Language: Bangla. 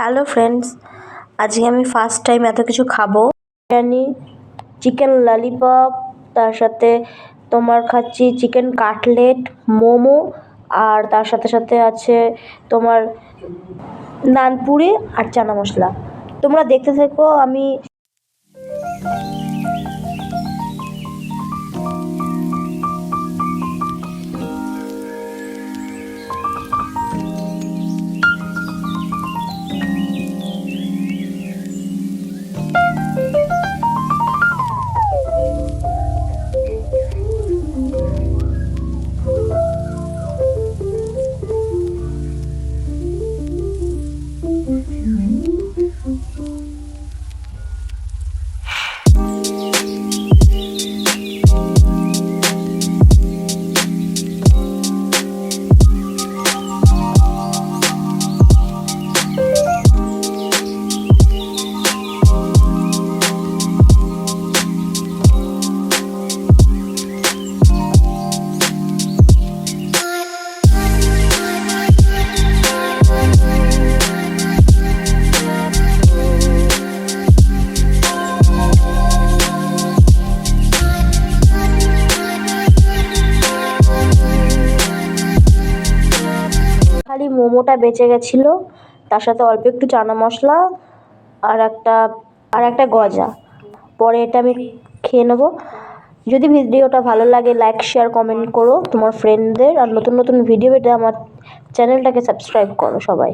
হ্যালো ফ্রেন্ডস, আজকে আমি ফার্স্ট টাইম এত কিছু খাবো। বিরিয়ানি, চিকেন ললিপপ, তার সাথে তোমার খাচ্ছি চিকেন কাটলেট, মোমো, আর তার সাথে সাথে আছে তোমার নানপুরি আর চানা মশলা। তোমরা দেখতে থেকো। আমি খালি মোমোটা বেঁচে গেছিলো, তার সাথে অল্প একটু চানা মশলা আর একটা গজা। পরে এটা আমি খেয়ে নেবো। যদি ভিডিওটা ভালো লাগে লাইক শেয়ার কমেন্ট করো তোমার ফ্রেন্ডদের, আর নতুন নতুন ভিডিও পেতে আমার চ্যানেলটাকে সাবস্ক্রাইব করো সবাই।